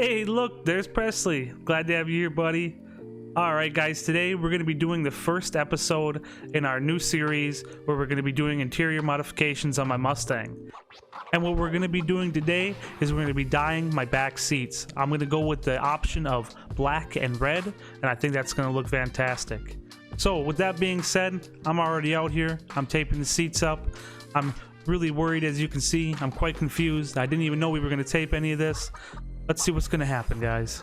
Hey, look, there's Presley. Glad to have you here, buddy. Alright guys, today we're going to be doing the first episode in our new series where we're going to be doing interior modifications on my Mustang. And what we're going to be doing today is we're going to be dyeing my back seats. I'm going to go with the option of black and red, and I think that's going to look fantastic. So with that being said, I'm already out here. I'm taping the seats up. I'm really worried, as you can see. I'm quite confused. I didn't even know we were going to tape any of this. Let's see what's going to happen, guys.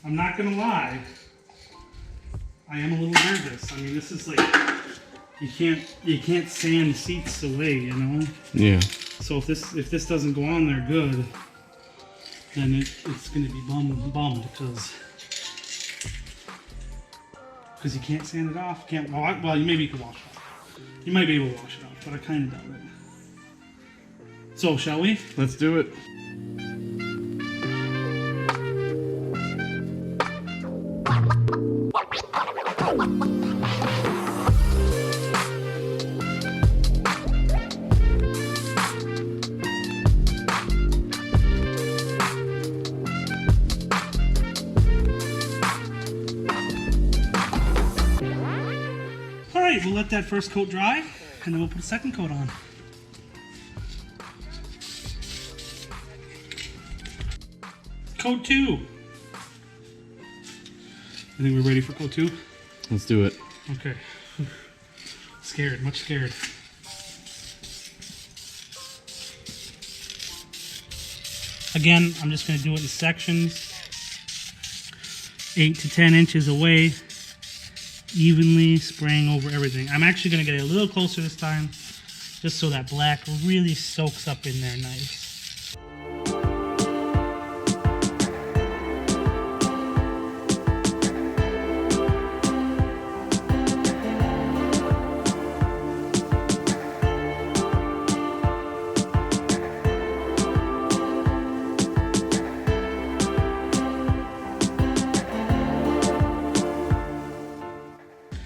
I'm not gonna lie, I am a little nervous. I mean, this is like, you can't sand seats away, you know? Yeah. So if this doesn't go on there good, then it's gonna be bummed because you can't sand it off. Well, maybe you can wash it off. You might be able to wash it off, but I kind of doubt it. So shall we? Let's do it. Alright, we'll let that first coat dry, and then we'll put a second coat on. Coat 2. I think we're ready for coat 2. Let's do it. Okay. Scared, much scared. Again, I'm just going to do it in sections, 8 to 10 inches away, evenly spraying over everything. I'm actually going to get a little closer this time, just so that black really soaks up in there nice.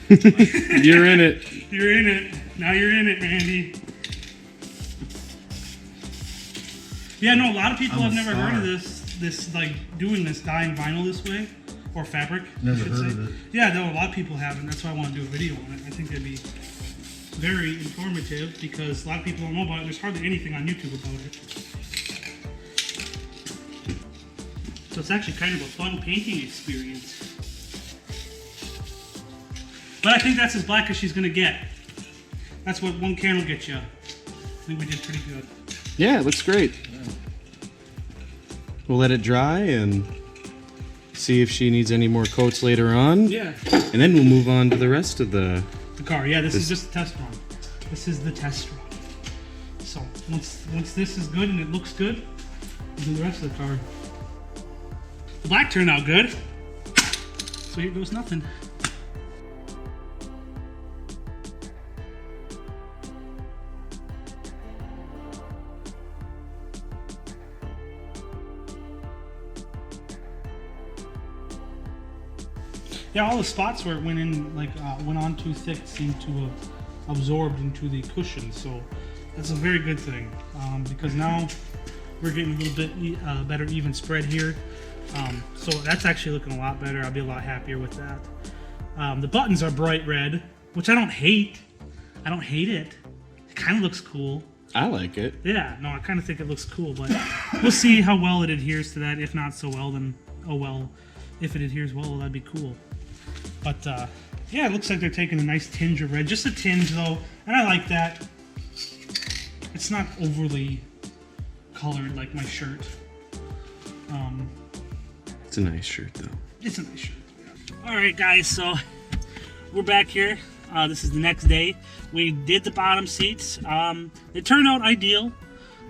You're in it. You're in it. Now you're in it, Randy. Yeah, no, a lot of people have never heard of this like doing this, dyeing vinyl this way, or fabric. Never heard of it. Yeah, no, a lot of people haven't. That's why I want to do a video on it. I think it'd be very informative because a lot of people don't know about it. There's hardly anything on YouTube about it. So it's actually kind of a fun painting experience. But I think that's as black as she's gonna get. That's what one can will get you. I think we did pretty good. Yeah, it looks great. Yeah. We'll let it dry and see if she needs any more coats later on. Yeah. And then we'll move on to the rest of the car. Yeah, this is just a test run. This is the test run. So once this is good and it looks good, we'll do the rest of the car. The black turned out good. So here goes nothing. Yeah, all the spots where it went in, went on too thick, seemed to have absorbed into the cushion. So that's a very good thing because now we're getting a little bit better even spread here. So that's actually looking a lot better. I'll be a lot happier with that. The buttons are bright red, which I don't hate. I don't hate it. It kind of looks cool. I like it. Yeah, no, I kind of think it looks cool, but we'll see how well it adheres to that. If not so well, then oh well. If it adheres well, that'd be cool. But yeah, it looks like they're taking a nice tinge of red. Just a tinge though, and I like that. It's not overly colored like my shirt. It's a nice shirt though. It's a nice shirt. Yeah. Alright guys, so we're back here. This is the next day. We did the bottom seats. It turned out ideal.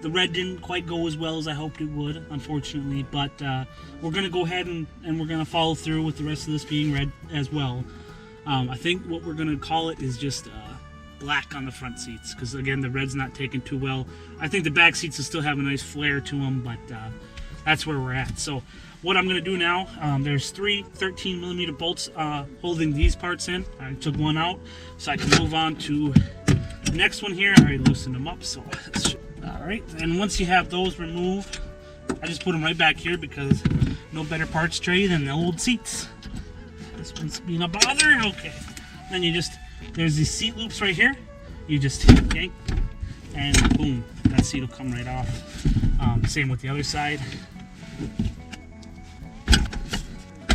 The red didn't quite go as well as I hoped it would, unfortunately, but we're going to go ahead and we're going to follow through with the rest of this being red as well. I think what we're going to call it is just black on the front seats, because again the red's not taken too well. I think the back seats will still have a nice flare to them, but that's where we're at. So what I'm going to do now, there's 3 13mm bolts holding these parts in. I took one out so I can move on to the next one here. I already loosened them up, so all right. And once you have those removed, I just put them right back here because no better parts tray than the old seats. This one's being a bother. Okay. Then you just, there's these seat loops right here. You just yank, and boom, that seat will come right off. Same with the other side.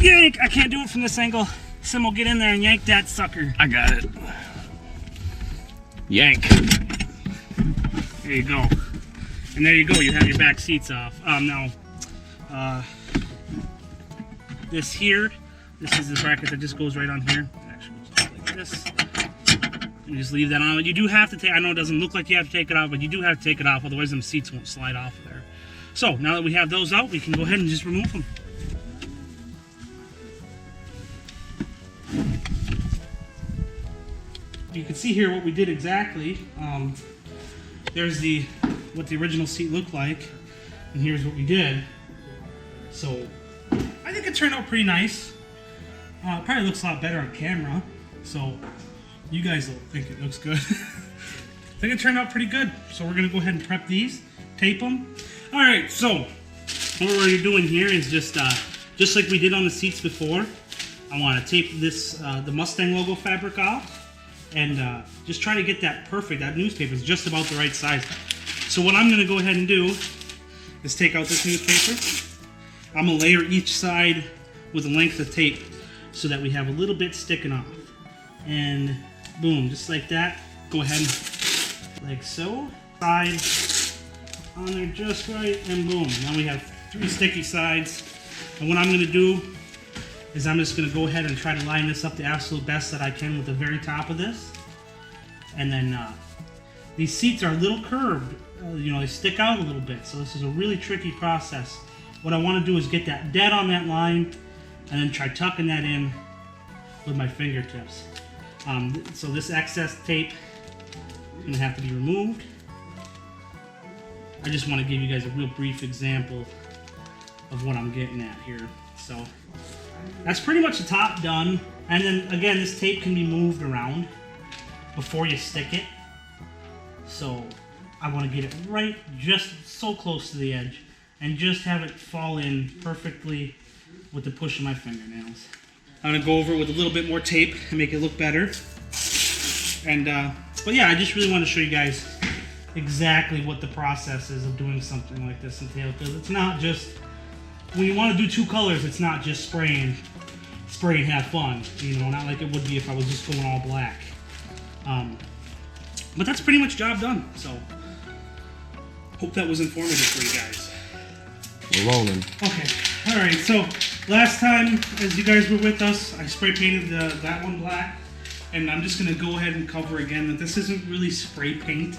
Yank! I can't do it from this angle. Sim will get in there and yank that sucker. I got it. Yank. There you go. And there you go, you have your back seats off. Now, this here, this is the bracket that just goes right on here. It actually goes like this. You just leave that on. But you do have to take, I know it doesn't look like you have to take it off, but you do have to take it off, otherwise them seats won't slide off of there. So, now that we have those out, we can go ahead and just remove them. You can see here what we did exactly. There's what the original seat looked like, and here's what we did. So I think it turned out pretty nice. It probably looks a lot better on camera, so you guys will think it looks good. I think it turned out pretty good. So we're gonna go ahead and prep these, tape them. All right, so what we're doing here is just like we did on the seats before. I want to tape this the Mustang logo fabric off. And just try to get that perfect. That newspaper is just about the right size. So what I'm going to go ahead and do is take out this newspaper. I'm going to layer each side with a length of tape so that we have a little bit sticking off. And boom, just like that. Go ahead and like so. Side on there just right, and boom. Now we have 3 sticky sides. And what I'm going to do is I'm just going to go ahead and try to line this up the absolute best that I can with the very top of this. And then these seats are a little curved, you know, they stick out a little bit, so this is a really tricky process. What I want to do is get that dead on that line and then try tucking that in with my fingertips. So this excess tape is going to have to be removed. I just want to give you guys a real brief example of what I'm getting at here. So that's pretty much the top done. And then again, this tape can be moved around before you stick it. So I want to get it right just so close to the edge and just have it fall in perfectly with the push of my fingernails. I'm going to go over it with a little bit more tape and make it look better. And but yeah, I just really want to show you guys exactly what the process is of doing something like this entails, because it's not just, when you want to do 2 colors, it's not just spray and have fun, you know, not like it would be if I was just going all black. But that's pretty much job done, so hope that was informative for you guys. We're rolling. Okay, alright, so last time, as you guys were with us, I spray painted that one black, and I'm just going to go ahead and cover again that this isn't really spray paint.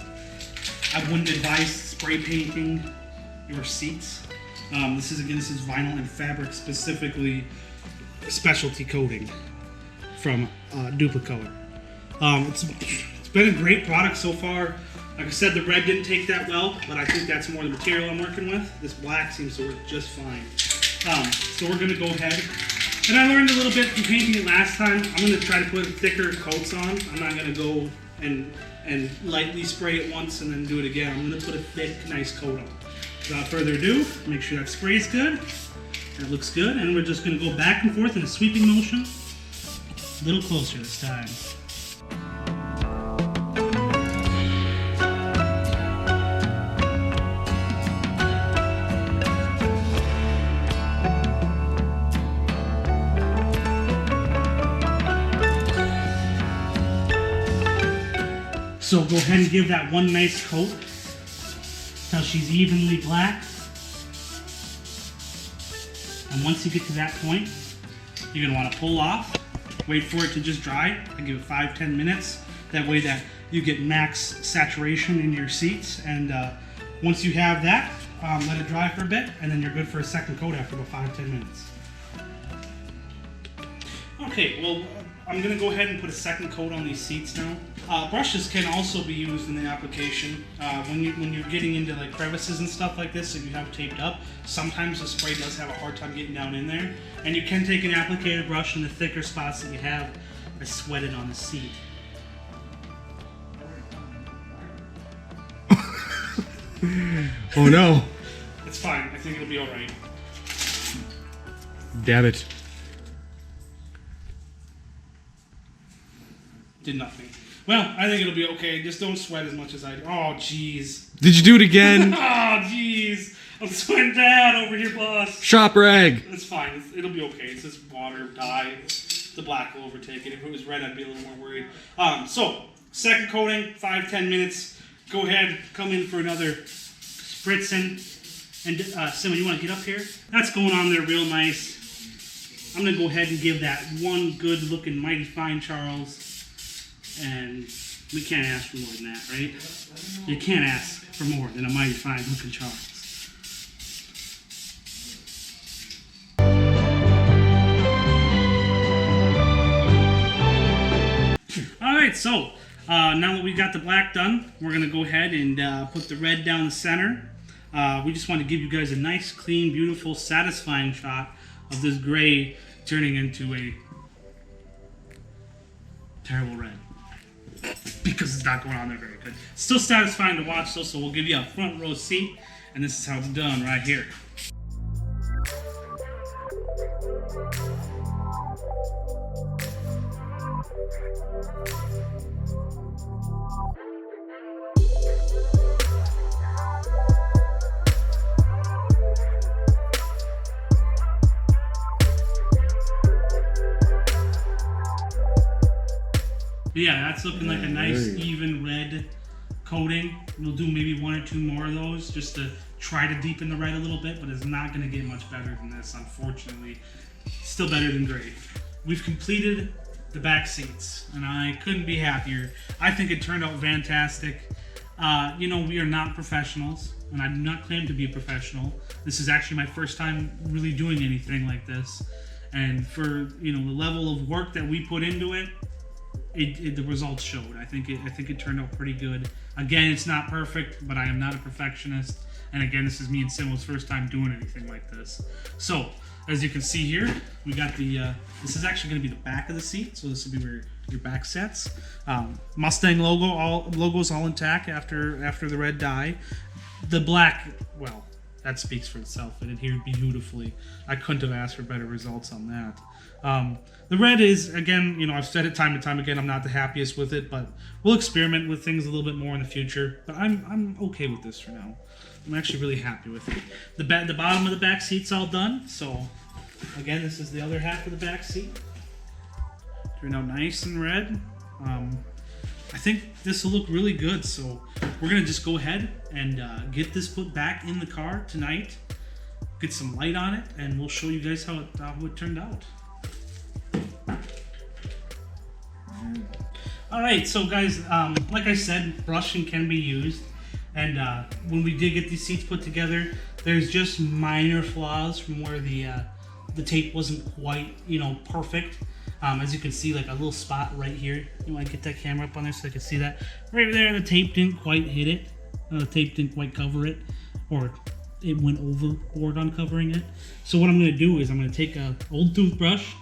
I wouldn't advise spray painting your seats. This is vinyl and fabric, specifically specialty coating from Duplicolor. It's been a great product so far. Like I said, the red didn't take that well, but I think that's more the material I'm working with. This black seems to work just fine. So we're gonna go ahead, and I learned a little bit from painting it last time. I'm gonna try to put thicker coats on. I'm not gonna go and lightly spray it once and then do it again. I'm gonna put a thick, nice coat on. Without further ado, make sure that spray is good. That looks good, and we're just gonna go back and forth in a sweeping motion. A little closer this time. So go ahead and give that one nice coat until she's evenly black. And once you get to that point, you're gonna wanna pull off, wait for it to just dry, and give it 5-10 minutes. That way that you get max saturation in your seats. And once you have that, let it dry for a bit, and then you're good for a second coat after about 5-10 minutes. Okay, well, I'm gonna go ahead and put a second coat on these seats now. Brushes can also be used in the application when you're getting into like crevices and stuff like this that you have taped up. Sometimes the spray does have a hard time getting down in there, and you can take an applicator brush in the thicker spots that you have and sweat it on the seat. Oh no! It's fine. I think it'll be all right. Damn it! Did nothing. Well, I think it'll be okay. Just don't sweat as much as I do. Oh, jeez. Did you do it again? Oh, jeez. I'm sweating bad over here, boss. Shop rag. It's fine. It'll be okay. It's just water, dye. The black will overtake it. If it was red, I'd be a little more worried. So, second coating, 5-10 minutes. Go ahead, come in for another spritzing. And Simon, you want to get up here? That's going on there real nice. I'm going to go ahead and give that one good looking mighty fine Charles. And we can't ask for more than that, right? You can't ask for more than a mighty fine looking Charles. Alright, so now that we got the black done, we're going to go ahead and put the red down the center. We just want to give you guys a nice, clean, beautiful, satisfying shot of this gray turning into a terrible red. Because it's not going on there very good. Still satisfying to watch though, so we'll give you a front row seat, and this is how it's done right here. Yeah, that's looking like a nice even red coating. We'll do maybe 1 or 2 more of those just to try to deepen the red a little bit, but it's not going to get much better than this, unfortunately. Still better than gray. We've completed the back seats, and I couldn't be happier. I think it turned out fantastic. You know, we are not professionals, and I do not claim to be a professional. This is actually my first time really doing anything like this. And for, you know, the level of work that we put into it, the results showed. I think it turned out pretty good. Again, it's not perfect, but I am not a perfectionist. And again, this is me and Simo's first time doing anything like this. So, as you can see here, we got the. This is actually going to be the back of the seat. So this will be where your back sets. Mustang logo's all intact after the red dye. The black, well, that speaks for itself. It adhered beautifully. I couldn't have asked for better results on that. The red is, again, you know, I've said it time and time again, I'm not the happiest with it, but we'll experiment with things a little bit more in the future. But I'm okay with this for now. I'm actually really happy with it. The bottom of the back seat's all done. So, again, this is the other half of the back seat. Turned out nice and red. I think this will look really good. So we're gonna just go ahead and get this put back in the car tonight. Get some light on it, and we'll show you guys how it turned out. Alright, so guys, like I said, brushing can be used, and when we did get these seats put together, there's just minor flaws from where the tape wasn't quite, you know, perfect. As you can see, like a little spot right here. You want to get that camera up on there so I can see that. Right there, the tape didn't quite hit it. The tape didn't quite cover it, or it went overboard on covering it. So what I'm going to do is I'm going to take an old toothbrush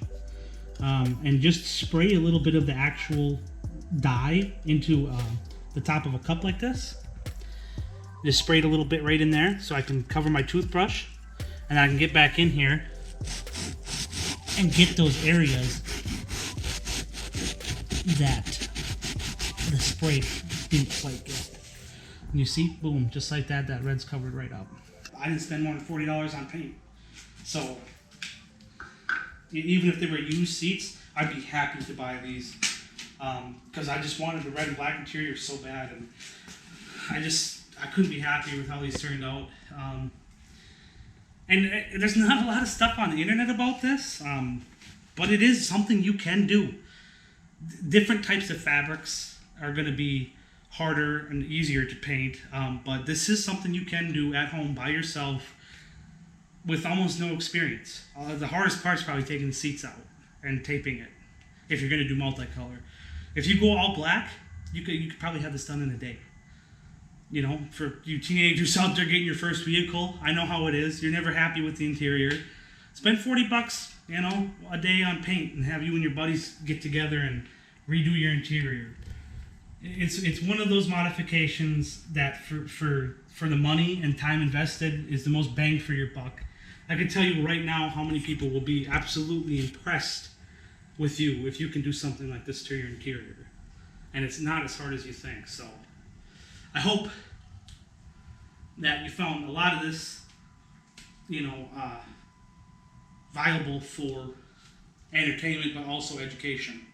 and just spray a little bit of the actual dye into the top of a cup like this. Just spray it a little bit right in there so I can cover my toothbrush, and I can get back in here and get those areas that the spray didn't quite get. And you see, boom, just like that, that red's covered right up. I didn't spend more than $40 on paint. So, even if they were used seats, I'd be happy to buy these. Because I just wanted the red and black interior so bad, and I couldn't be happier with how these turned out. And there's not a lot of stuff on the internet about this, but it is something you can do. Different types of fabrics are going to be harder and easier to paint, but this is something you can do at home by yourself with almost no experience. The hardest part is probably taking the seats out and taping it if you're going to do multicolor. If you go all black, you could probably have this done in a day. You know, for you teenagers out there getting your first vehicle, I know how it is. You're never happy with the interior. Spend $40, you know, a day on paint, and have you and your buddies get together and redo your interior. It's one of those modifications that for the money and time invested is the most bang for your buck. I can tell you right now how many people will be absolutely impressed with you if you can do something like this to your interior. And it's not as hard as you think. So I hope that you found a lot of this, you know, viable for entertainment, but also education,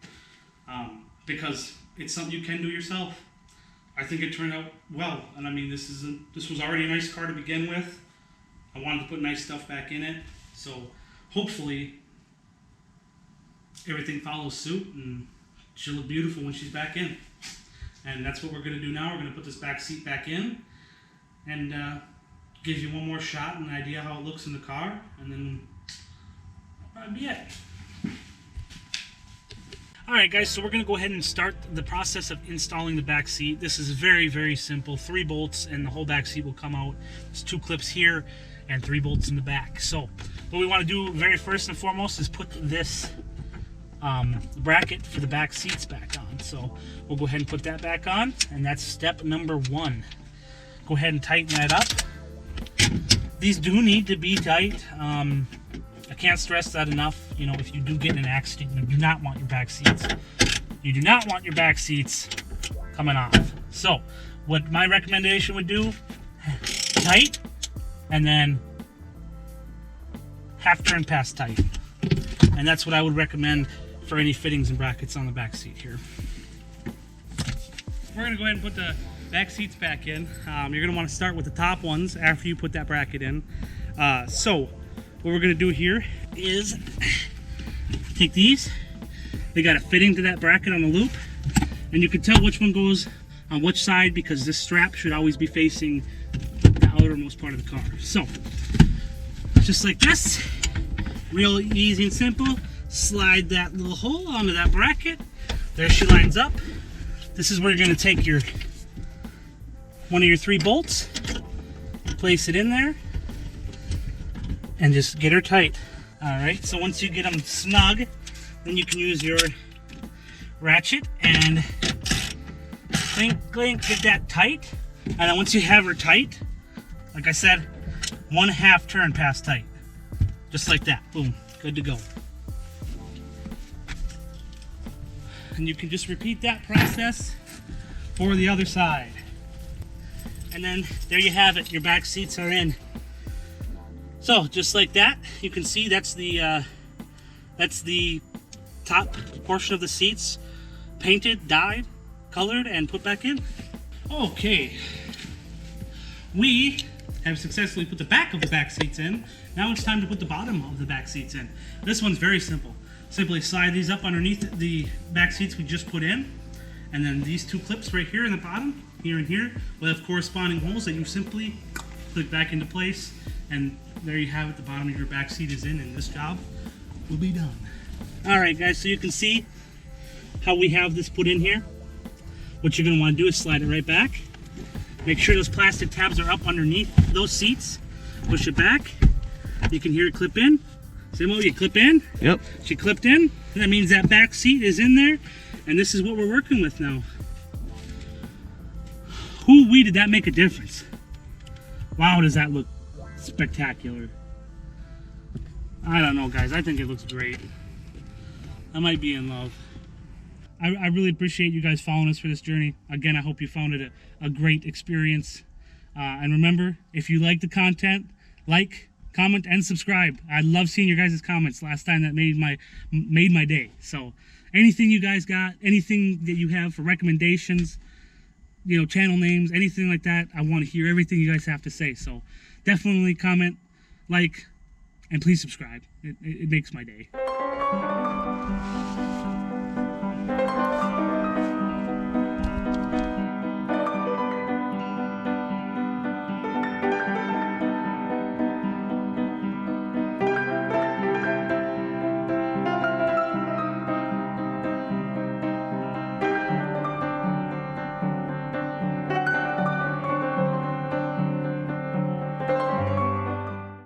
because it's something you can do yourself. I think it turned out well, and I mean, this was already a nice car to begin with. I wanted to put nice stuff back in it, so hopefully everything follows suit, and she'll look beautiful when she's back in. And that's what we're going to do now. We're going to put this back seat back in, and give you one more shot and an idea how it looks in the car, and then that'll probably be it. Alright guys, so we're going to go ahead and start the process of installing the back seat. This is very, very simple. 3 bolts and the whole back seat will come out. There's 2 clips here and 3 bolts in the back. So what we want to do very first and foremost is put this bracket for the back seats back on. So we'll go ahead and put that back on, and that's step number 1. Go ahead and tighten that up. These do need to be tight. I can't stress that enough. You know, if you do get in an accident, you do not want your back seats. You do not want your back seats coming off. So, what my recommendation would do, tight, and then half turn past tight. And that's what I would recommend for any fittings and brackets on the back seat here. We're gonna go ahead and put the back seats back in. You're gonna wanna start with the top ones after you put that bracket in. So, what we're going to do here is take these. They got a fitting to that bracket on the loop, and you can tell which one goes on which side because this strap should always be facing the outermost part of the car. So just like this, real easy and simple. Slide that little hole onto that bracket. There she lines up. This is where you're going to take your one of your 3 bolts, place it in there, and just get her tight. Alright, so once you get them snug, then you can use your ratchet and clink, get that tight. And then once you have her tight, like I said, 1/2 turn past tight. Just like that. Boom. Good to go. And you can just repeat that process for the other side. And then there you have it. Your back seats are in. So just like that, you can see that's the top portion of the seats, painted, dyed, colored, and put back in. Okay, we have successfully put the back of the back seats in. Now it's time to put the bottom of the back seats in. This one's very simple. Simply slide these up underneath the back seats we just put in, and then these 2 clips right here in the bottom, here and here, will have corresponding holes that you simply click back into place, and there you have it. The bottom of your back seat is in, and this job will be done. Alright guys, so you can see how we have this put in here. What you're going to want to do is slide it right back. Make sure those plastic tabs are up underneath those seats. Push it back. You can hear it clip in. Simo, you clip in? Yep. She clipped in. That means that back seat is in there, and this is what we're working with now. Hoo-wee, did that make a difference? Wow, does that look spectacular. I don't know guys, I think it looks great. I might be in love. I really appreciate you guys following us for this journey. Again, I hope you found it a great experience. And remember, if you like the content, like, comment, and subscribe. I love seeing your guys' comments. Last time that made my day. So anything you guys got, anything that you have for recommendations, you know, channel names, anything like that, I want to hear everything you guys have to say. So definitely comment, like, and please subscribe. It makes my day.